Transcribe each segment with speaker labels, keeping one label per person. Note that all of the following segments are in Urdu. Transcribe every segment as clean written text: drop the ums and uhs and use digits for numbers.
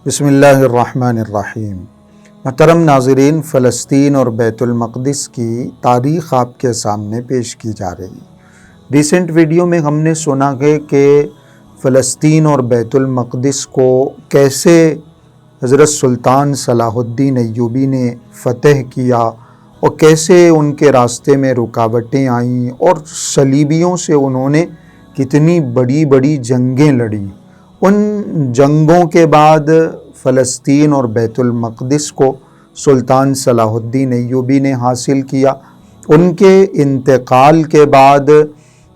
Speaker 1: بسم اللہ الرحمن الرحیم۔ محترم ناظرین، فلسطین اور بیت المقدس کی تاریخ آپ کے سامنے پیش کی جا رہی ہے۔ ریسنٹ ویڈیو میں ہم نے سنا ہے کہ فلسطین اور بیت المقدس کو کیسے حضرت سلطان صلاح الدین ایوبی نے فتح کیا اور کیسے ان کے راستے میں رکاوٹیں آئیں اور صلیبیوں سے انہوں نے کتنی بڑی بڑی جنگیں لڑیں۔ ان جنگوں کے بعد فلسطین اور بیت المقدس کو سلطان صلاح الدین ایوبی نے حاصل کیا۔ ان کے انتقال کے بعد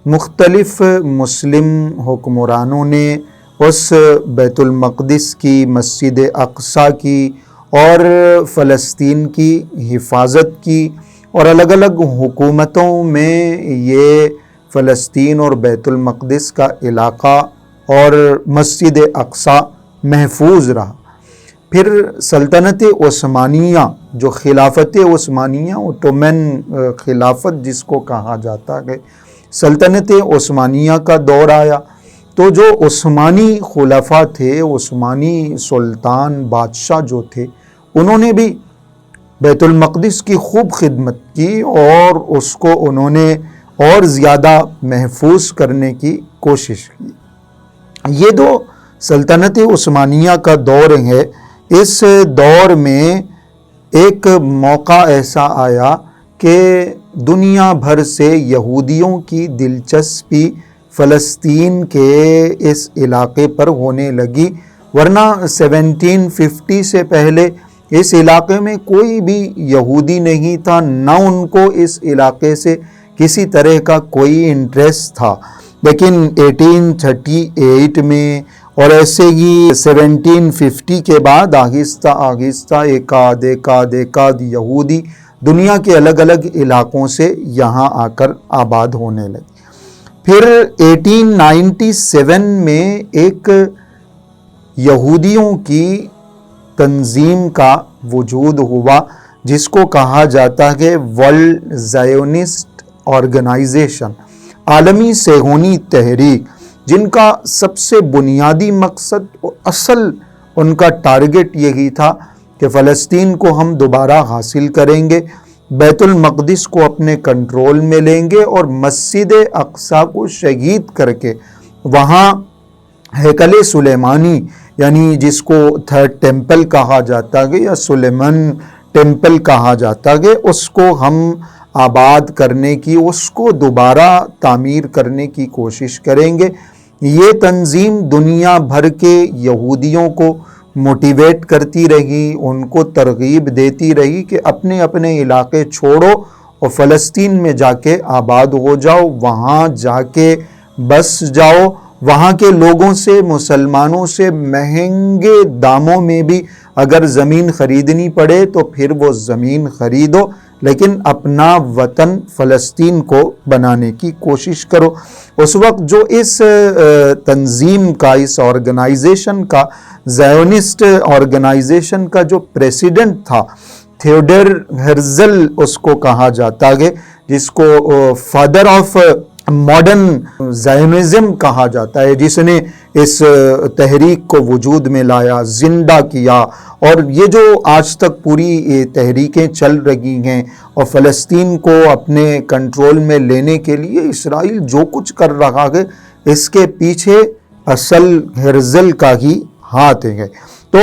Speaker 1: مختلف مسلم حکمرانوں نے اس بیت المقدس کی، مسجد اقصیٰ کی اور فلسطین کی حفاظت کی، اور الگ الگ حکومتوں میں یہ فلسطین اور بیت المقدس کا علاقہ اور مسجد اقصیٰ محفوظ رہا۔ پھر سلطنت عثمانیہ، جو خلافت عثمانیہ، اوٹومن خلافت جس کو کہا جاتا ہے، سلطنت عثمانیہ کا دور آیا تو جو عثمانی خلفاء تھے، عثمانی سلطان بادشاہ جو تھے، انہوں نے بھی بیت المقدس کی خوب خدمت کی اور اس کو انہوں نے اور زیادہ محفوظ کرنے کی کوشش کی۔ یہ جو سلطنت عثمانیہ کا دور ہے، اس دور میں ایک موقع ایسا آیا کہ دنیا بھر سے یہودیوں کی دلچسپی فلسطین کے اس علاقے پر ہونے لگی، ورنہ 1750 سے پہلے اس علاقے میں کوئی بھی یہودی نہیں تھا، نہ ان کو اس علاقے سے کسی طرح کا کوئی انٹرسٹ تھا۔ لیکن 1838 میں اور ایسے ہی 1750 کے بعد آہستہ آہستہ ایک آدھ یہودی دنیا کے الگ الگ علاقوں سے یہاں آ کر آباد ہونے لگے۔ پھر 1897 میں ایک یہودیوں کی تنظیم کا وجود ہوا جس کو کہا جاتا ہے ورلڈ زائونسٹ آرگنائزیشن، عالمی صہیونی تحریک، جن کا سب سے بنیادی مقصد اور اصل ان کا ٹارگٹ یہی تھا کہ فلسطین کو ہم دوبارہ حاصل کریں گے، بیت المقدس کو اپنے کنٹرول میں لیں گے اور مسجد اقصیٰ کو شہید کر کے وہاں ہیکل سلیمانی، یعنی جس کو تھرڈ ٹیمپل کہا جاتا ہے یا سلیمان ٹیمپل کہا جاتا ہے، اس کو ہم آباد کرنے کی، اس کو دوبارہ تعمیر کرنے کی کوشش کریں گے۔ یہ تنظیم دنیا بھر کے یہودیوں کو موٹیویٹ کرتی رہی، ان کو ترغیب دیتی رہی کہ اپنے اپنے علاقے چھوڑو اور فلسطین میں جا کے آباد ہو جاؤ، وہاں جا کے بس جاؤ، وہاں کے لوگوں سے، مسلمانوں سے مہنگے داموں میں بھی اگر زمین خریدنی پڑے تو پھر وہ زمین خریدو، لیکن اپنا وطن فلسطین کو بنانے کی کوشش کرو۔ اس وقت جو اس تنظیم کا، اس آرگنائزیشن کا، زائونسٹ آرگنائزیشن کا جو پریسیڈنٹ تھا، تھیوڈر ہرزل اس کو کہا جاتا ہے، جس کو فادر آف ماڈرن زائونزم کہا جاتا ہے، جس نے اس تحریک کو وجود میں لایا، زندہ کیا، اور یہ جو آج تک پوری تحریکیں چل رہی ہیں اور فلسطین کو اپنے کنٹرول میں لینے کے لیے اسرائیل جو کچھ کر رہا ہے، اس کے پیچھے اصل ہرزل کا ہی ہاتھ ہے۔ تو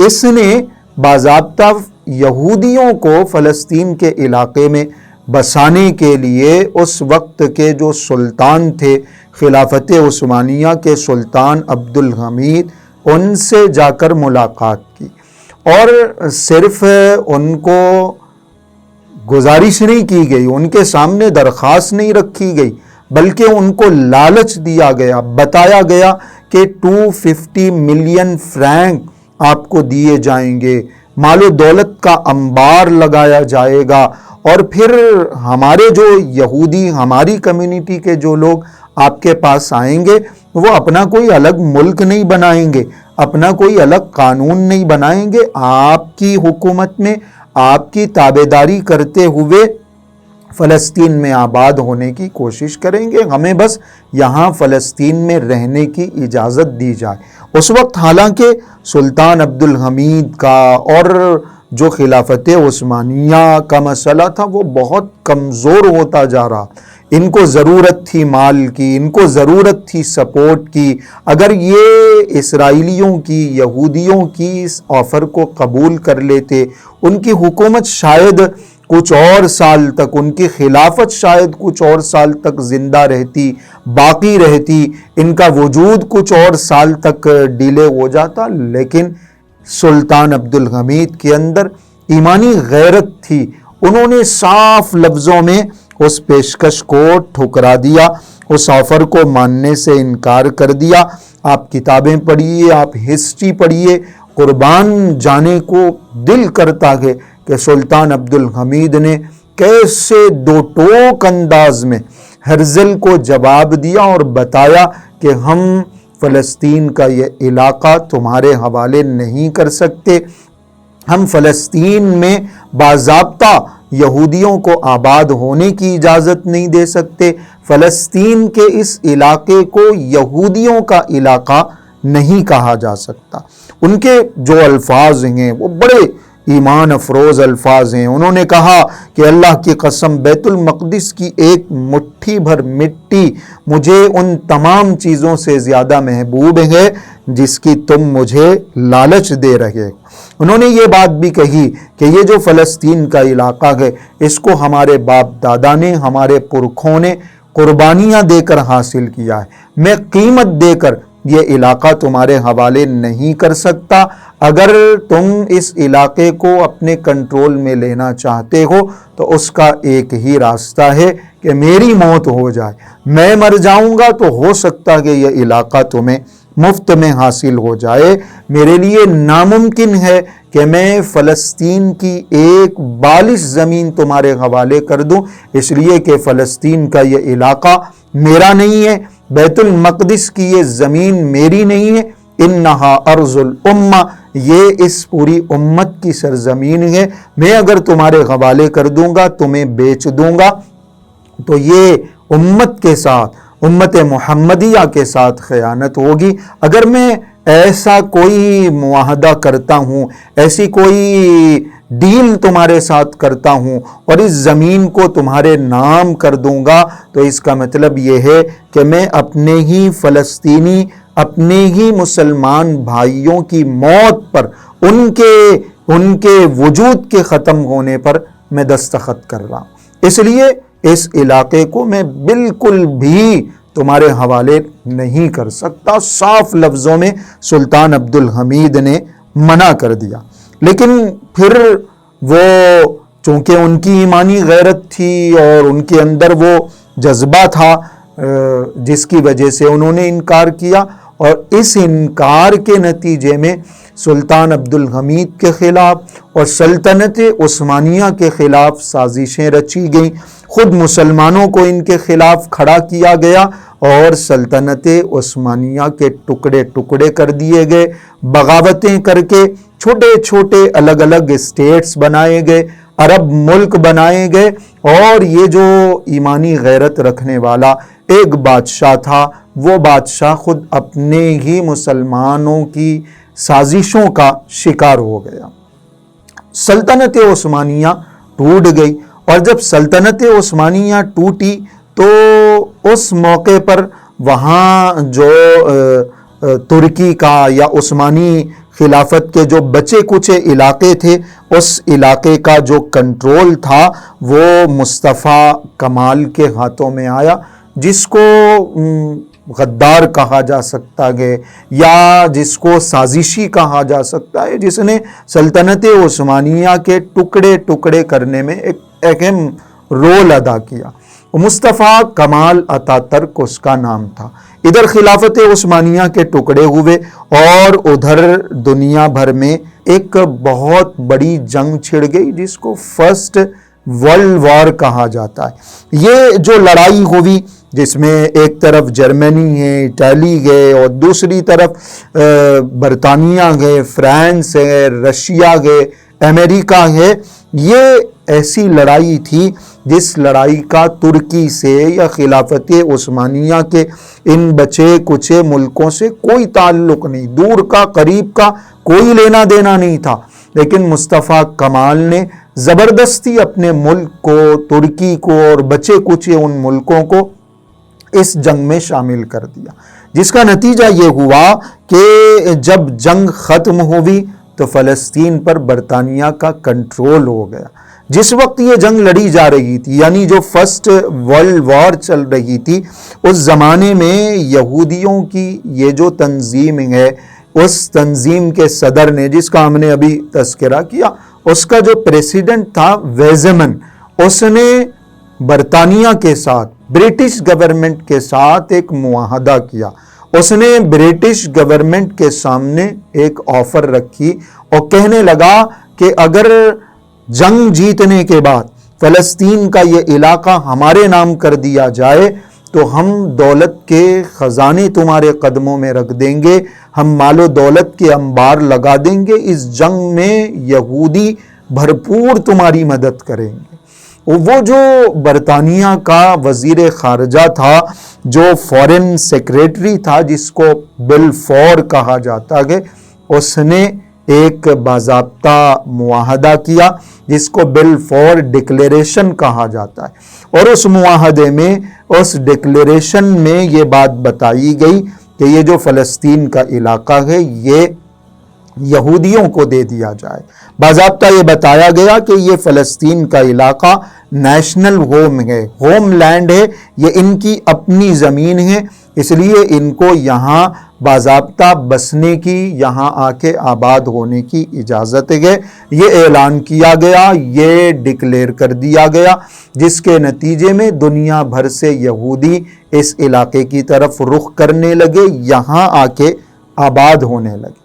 Speaker 1: اس نے باضابطہ یہودیوں کو فلسطین کے علاقے میں بسانے کے لیے اس وقت کے جو سلطان تھے، خلافت عثمانیہ کے سلطان عبد الحمید، ان سے جا کر ملاقات کی، اور صرف ان کو گزارش نہیں کی گئی، ان کے سامنے درخواست نہیں رکھی گئی، بلکہ ان کو لالچ دیا گیا، بتایا گیا کہ 250 ملین فرینک آپ کو دیے جائیں گے، مال و دولت کا انبار لگایا جائے گا، اور پھر ہمارے جو یہودی، ہماری کمیونٹی کے جو لوگ آپ کے پاس آئیں گے، وہ اپنا کوئی الگ ملک نہیں بنائیں گے، اپنا کوئی الگ قانون نہیں بنائیں گے، آپ کی حکومت میں آپ کی تابعداری کرتے ہوئے فلسطین میں آباد ہونے کی کوشش کریں گے، ہمیں بس یہاں فلسطین میں رہنے کی اجازت دی جائے۔ اس وقت حالانکہ سلطان عبدالحمید کا اور جو خلافت عثمانیہ کا مسئلہ تھا وہ بہت کمزور ہوتا جا رہا، ان کو ضرورت تھی مال کی، ان کو ضرورت تھی سپورٹ کی۔ اگر یہ اسرائیلیوں کی، یہودیوں کی اس آفر کو قبول کر لیتے، ان کی حکومت شاید کچھ اور سال تک، ان کی خلافت شاید کچھ اور سال تک زندہ رہتی، باقی رہتی، ان کا وجود کچھ اور سال تک ڈیلے ہو جاتا، لیکن سلطان عبدالحمید کے اندر ایمانی غیرت تھی، انہوں نے صاف لفظوں میں اس پیشکش کو ٹھکرا دیا، اس آفر کو ماننے سے انکار کر دیا۔ آپ کتابیں پڑھیے، آپ ہسٹری پڑھیے، قربان جانے کو دل کرتا ہے کہ سلطان عبدالحمید نے کیسے دو ٹوک انداز میں ہرزل کو جواب دیا اور بتایا کہ ہم فلسطین کا یہ علاقہ تمہارے حوالے نہیں کر سکتے، ہم فلسطین میں باضابطہ یہودیوں کو آباد ہونے کی اجازت نہیں دے سکتے، فلسطین کے اس علاقے کو یہودیوں کا علاقہ نہیں کہا جا سکتا۔ ان کے جو الفاظ ہیں وہ بڑے ایمان افروز الفاظ ہیں۔ انہوں نے کہا کہ اللہ کی قسم، بیت المقدس کی ایک مٹھی بھر مٹی مجھے ان تمام چیزوں سے زیادہ محبوب ہے جس کی تم مجھے لالچ دے رہے۔ انہوں نے یہ بات بھی کہی کہ یہ جو فلسطین کا علاقہ ہے اس کو ہمارے باپ دادا نے، ہمارے پرکھوں نے قربانیاں دے کر حاصل کیا ہے، میں قیمت دے کر یہ علاقہ تمہارے حوالے نہیں کر سکتا۔ اگر تم اس علاقے کو اپنے کنٹرول میں لینا چاہتے ہو تو اس کا ایک ہی راستہ ہے کہ میری موت ہو جائے، میں مر جاؤں گا تو ہو سکتا کہ یہ علاقہ تمہیں مفت میں حاصل ہو جائے۔ میرے لیے ناممکن ہے کہ میں فلسطین کی ایک بالش زمین تمہارے حوالے کر دوں، اس لیے کہ فلسطین کا یہ علاقہ میرا نہیں ہے، بیت المقدس کی یہ زمین میری نہیں ہے، انہا ارض الامہ، یہ اس پوری امت کی سرزمین ہے، میں اگر تمہارے حوالے کر دوں گا، تمہیں بیچ دوں گا تو یہ امت کے ساتھ، امت محمدیہ کے ساتھ خیانت ہوگی۔ اگر میں ایسا کوئی معاہدہ کرتا ہوں، ایسی کوئی ڈیل تمہارے ساتھ کرتا ہوں اور اس زمین کو تمہارے نام کر دوں گا تو اس کا مطلب یہ ہے کہ میں اپنے ہی فلسطینی، اپنے ہی مسلمان بھائیوں کی موت پر، ان کے وجود کے ختم ہونے پر میں دستخط کر رہا ہوں، اس لیے اس علاقے کو میں بالکل بھی تمہارے حوالے نہیں کر سکتا۔ صاف لفظوں میں سلطان عبدالحمید نے منع کر دیا، لیکن پھر وہ چونکہ ان کی ایمانی غیرت تھی اور ان کے اندر وہ جذبہ تھا جس کی وجہ سے انہوں نے انکار کیا، اور اس انکار کے نتیجے میں سلطان عبدالحمید کے خلاف اور سلطنت عثمانیہ کے خلاف سازشیں رچی گئیں، خود مسلمانوں کو ان کے خلاف کھڑا کیا گیا اور سلطنت عثمانیہ کے ٹکڑے ٹکڑے کر دیے گئے، بغاوتیں کر کے چھوٹے چھوٹے الگ الگ اسٹیٹس بنائے گئے، عرب ملک بنائے گئے، اور یہ جو ایمانی غیرت رکھنے والا ایک بادشاہ تھا وہ بادشاہ خود اپنے ہی مسلمانوں کی سازشوں کا شکار ہو گیا۔ سلطنت عثمانیہ ٹوٹ گئی، اور جب سلطنت عثمانیہ ٹوٹی تو اس موقع پر وہاں جو ترکی کا یا عثمانی خلافت کے جو بچے کچے علاقے تھے، اس علاقے کا جو کنٹرول تھا وہ مصطفیٰ کمال کے ہاتھوں میں آیا، جس کو غدار کہا جا سکتا ہے یا جس کو سازشی کہا جا سکتا ہے، جس نے سلطنت عثمانیہ کے ٹکڑے ٹکڑے کرنے میں ایک اہم رول ادا کیا۔ مصطفیٰ کمال اتاترک اس کا نام تھا۔ ادھر خلافت عثمانیہ کے ٹکڑے ہوئے اور ادھر دنیا بھر میں ایک بہت بڑی جنگ چھڑ گئی جس کو فرسٹ ورلڈ وار کہا جاتا ہے۔ یہ جو لڑائی ہوئی جس میں ایک طرف جرمنی ہے، اٹلی ہے، اور دوسری طرف برطانیہ ہے، فرانس ہے، رشیا ہے، امریکہ ہے، یہ ایسی لڑائی تھی جس لڑائی کا ترکی سے یا خلافت عثمانیہ کے ان بچے کچے ملکوں سے کوئی تعلق نہیں، دور کا قریب کا کوئی لینا دینا نہیں تھا، لیکن مصطفیٰ کمال نے زبردستی اپنے ملک کو، ترکی کو اور بچے کچے ان ملکوں کو اس جنگ میں شامل کر دیا، جس کا نتیجہ یہ ہوا کہ جب جنگ ختم ہوئی تو فلسطین پر برطانیہ کا کنٹرول ہو گیا۔ جس وقت یہ جنگ لڑی جا رہی تھی، یعنی جو فرسٹ ورلڈ وار چل رہی تھی، اس زمانے میں یہودیوں کی یہ جو تنظیم ہے، اس تنظیم کے صدر نے، جس کا ہم نے ابھی تذکرہ کیا، اس کا جو پریسیڈنٹ تھا ویزمن، اس نے برطانیہ کے ساتھ، برٹش گورنمنٹ کے ساتھ ایک معاہدہ کیا۔ اس نے برٹش گورنمنٹ کے سامنے ایک آفر رکھی اور کہنے لگا کہ اگر جنگ جیتنے کے بعد فلسطین کا یہ علاقہ ہمارے نام کر دیا جائے تو ہم دولت کے خزانے تمہارے قدموں میں رکھ دیں گے، ہم مال و دولت کے انبار لگا دیں گے، اس جنگ میں یہودی بھرپور تمہاری مدد کریں گے۔ وہ جو برطانیہ کا وزیر خارجہ تھا، جو فورن سیکریٹری تھا، جس کو بلفور کہا جاتا ہے، اس نے ایک باضابطہ معاہدہ کیا جس کو بلفور ڈکلیریشن کہا جاتا ہے، اور اس معاہدے میں، اس ڈکلیریشن میں یہ بات بتائی گئی کہ یہ جو فلسطین کا علاقہ ہے یہ یہودیوں کو دے دیا جائے۔ باضابطہ یہ بتایا گیا کہ یہ فلسطین کا علاقہ نیشنل ہوم ہے، ہوم لینڈ ہے، یہ ان کی اپنی زمین ہے، اس لیے ان کو یہاں باضابطہ بسنے کی، یہاں آ کے آباد ہونے کی اجازت ہے۔ یہ اعلان کیا گیا، یہ ڈکلیئر کر دیا گیا، جس کے نتیجے میں دنیا بھر سے یہودی اس علاقے کی طرف رخ کرنے لگے، یہاں آ کے آباد ہونے لگے۔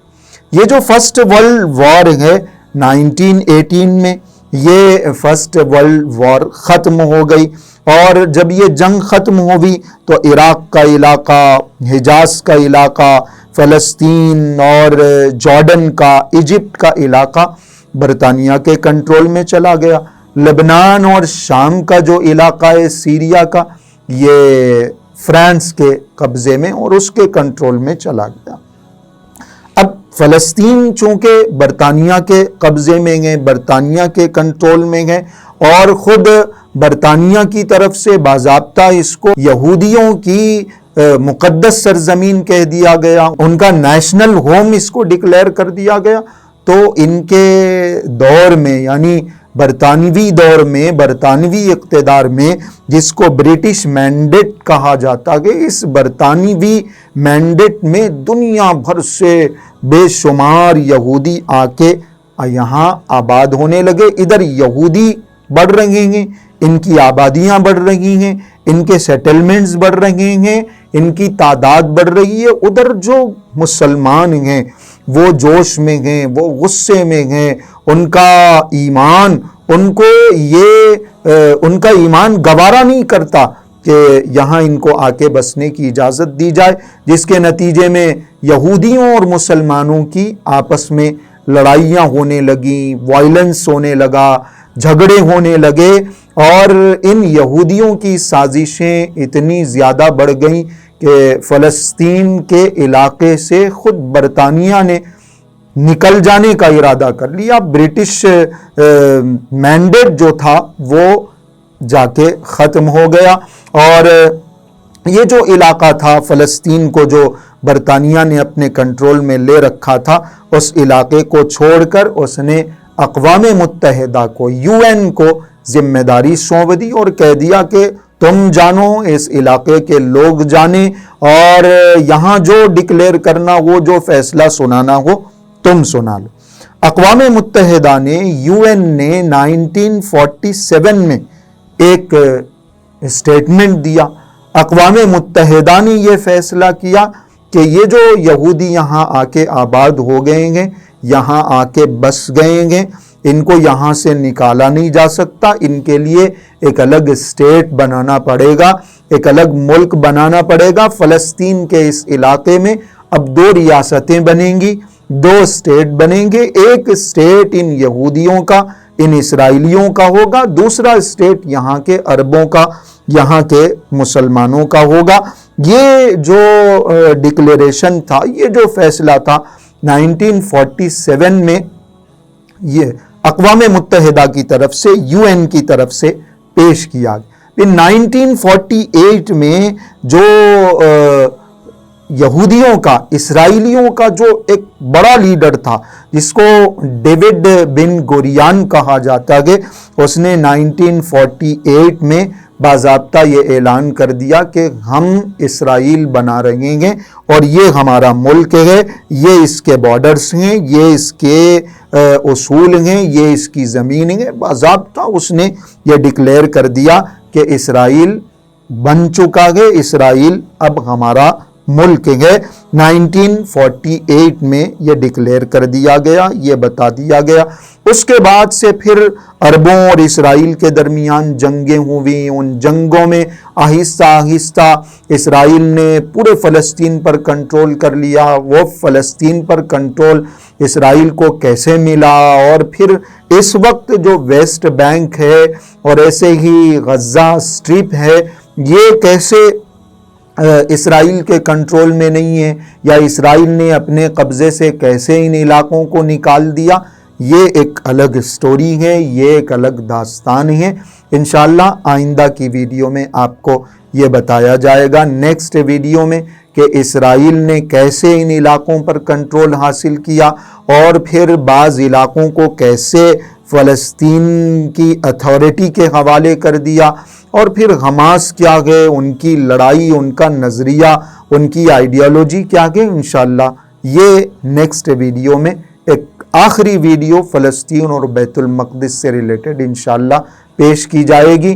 Speaker 1: یہ جو فرسٹ ورلڈ وار ہے 1918 میں، یہ فرسٹ ورلڈ وار ختم ہو گئی، اور جب یہ جنگ ختم ہوئی تو عراق کا علاقہ، حجاز کا علاقہ، فلسطین اور جارڈن کا، ایجپٹ کا علاقہ برطانیہ کے کنٹرول میں چلا گیا۔ لبنان اور شام کا جو علاقہ ہے سیریا کا، یہ فرانس کے قبضے میں اور اس کے کنٹرول میں چلا گیا۔ اب فلسطین چونکہ برطانیہ کے قبضے میں ہے، برطانیہ کے کنٹرول میں ہے، اور خود برطانیہ کی طرف سے باضابطہ اس کو یہودیوں کی مقدس سرزمین کہہ دیا گیا، ان کا نیشنل ہوم اس کو ڈکلیئر کر دیا گیا، تو ان کے دور میں، یعنی برطانوی دور میں، برطانوی اقتدار میں، جس کو برٹش مینڈیٹ کہا جاتا ہے، اس برطانوی مینڈیٹ میں دنیا بھر سے بے شمار یہودی آ کے یہاں آباد ہونے لگے۔ ادھر یہودی بڑھ رہے ہیں، ان کی آبادیاں بڑھ رہی ہیں، ان کے سیٹلمنٹس بڑھ رہے ہیں، ان کی تعداد بڑھ رہی ہے۔ ادھر جو مسلمان ہیں وہ جوش میں ہیں، وہ غصے میں ہیں، ان کا ایمان، ان کو ان کا ایمان گوارا نہیں کرتا کہ یہاں ان کو آ کے بسنے کی اجازت دی جائے، جس کے نتیجے میں یہودیوں اور مسلمانوں کی آپس میں لڑائیاں ہونے لگیں، وائلنس ہونے لگا، جھگڑے ہونے لگے، اور ان یہودیوں کی سازشیں اتنی زیادہ بڑھ گئیں کہ فلسطین کے علاقے سے خود برطانیہ نے نکل جانے کا ارادہ کر لیا۔ برٹش مینڈیٹ جو تھا وہ جا کے ختم ہو گیا، اور یہ جو علاقہ تھا فلسطین کو، جو برطانیہ نے اپنے کنٹرول میں لے رکھا تھا، اس علاقے کو چھوڑ کر اس نے اقوام متحدہ کو، UN کو ذمہ داری سونپ دی اور کہہ دیا کہ تم جانو، اس علاقے کے لوگ جانیں، اور یہاں جو ڈکلیئر کرنا ہو، جو فیصلہ سنانا ہو، تم سنا لو۔ اقوام متحدہ نے، UN نے 1947 میں ایک اسٹیٹمنٹ دیا۔ اقوام متحدہ نے یہ فیصلہ کیا کہ یہ جو یہودی یہاں آ کے آباد ہو گئے ہیں، یہاں آ کے بس گئے ہیں، ان کو یہاں سے نکالا نہیں جا سکتا، ان کے لیے ایک الگ اسٹیٹ بنانا پڑے گا، ایک الگ ملک بنانا پڑے گا۔ فلسطین کے اس علاقے میں اب 2 ریاستیں بنیں گی، 2 اسٹیٹ بنیں گے، ایک اسٹیٹ ان یہودیوں کا، ان اسرائیلیوں کا ہوگا، دوسرا اسٹیٹ یہاں کے عربوں کا، یہاں کے مسلمانوں کا ہوگا۔ یہ جو ڈکلیریشن تھا، یہ جو فیصلہ تھا 1947 میں یہ اقوام متحدہ کی طرف سے، UN کی طرف سے پیش کیا گیا۔ پھر 1948 میں جو یہودیوں کا، اسرائیلیوں کا جو ایک بڑا لیڈر تھا جس کو ڈیوڈ بن گوریان کہا جاتا ہے، اس نے 1948 میں باضابطہ یہ اعلان کر دیا کہ ہم اسرائیل بنا رہے ہیں اور یہ ہمارا ملک ہے، یہ اس کے بارڈرز ہیں، یہ اس کے اصول ہیں، یہ اس کی زمین ہے۔ باضابطہ اس نے یہ ڈکلیئر کر دیا کہ اسرائیل بن چکا ہے، اسرائیل اب ہمارا ملک ہے۔ 1948 میں یہ ڈکلیئر کر دیا گیا، یہ بتا دیا گیا۔ اس کے بعد سے پھر عربوں اور اسرائیل کے درمیان جنگیں ہوئی۔ ان جنگوں میں آہستہ آہستہ اسرائیل نے پورے فلسطین پر کنٹرول کر لیا۔ وہ فلسطین پر کنٹرول اسرائیل کو کیسے ملا، اور پھر اس وقت جو ویسٹ بینک ہے اور ایسے ہی غزہ اسٹرپ ہے، یہ کیسے اسرائیل کے کنٹرول میں نہیں ہے، یا اسرائیل نے اپنے قبضے سے کیسے ان علاقوں کو نکال دیا، یہ ایک الگ سٹوری ہے، یہ ایک الگ داستان ہے۔ انشاءاللہ آئندہ کی ویڈیو میں آپ کو یہ بتایا جائے گا، نیکسٹ ویڈیو میں، کہ اسرائیل نے کیسے ان علاقوں پر کنٹرول حاصل کیا اور پھر بعض علاقوں کو کیسے فلسطین کی اتھارٹی کے حوالے کر دیا، اور پھر حماس کیا گئے، ان کی لڑائی، ان کا نظریہ، ان کی آئیڈیالوجی کیا گئے۔ انشاءاللہ یہ نیکسٹ ویڈیو میں، ایک آخری ویڈیو فلسطین اور بیت المقدس سے ریلیٹڈ انشاءاللہ پیش کی جائے گی۔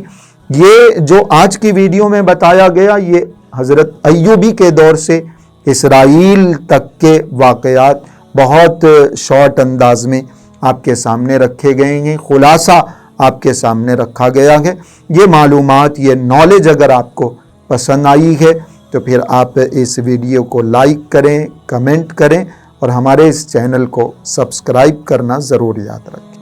Speaker 1: یہ جو آج کی ویڈیو میں بتایا گیا، یہ حضرت ایوبی کے دور سے اسرائیل تک کے واقعات بہت شارٹ انداز میں آپ کے سامنے رکھے گئے ہیں، خلاصہ آپ کے سامنے رکھا گیا ہے۔ یہ معلومات، یہ نالج اگر آپ کو پسند آئی ہے تو پھر آپ اس ویڈیو کو لائک کریں، کمنٹ کریں اور ہمارے اس چینل کو سبسکرائب کرنا ضرور یاد رکھیں۔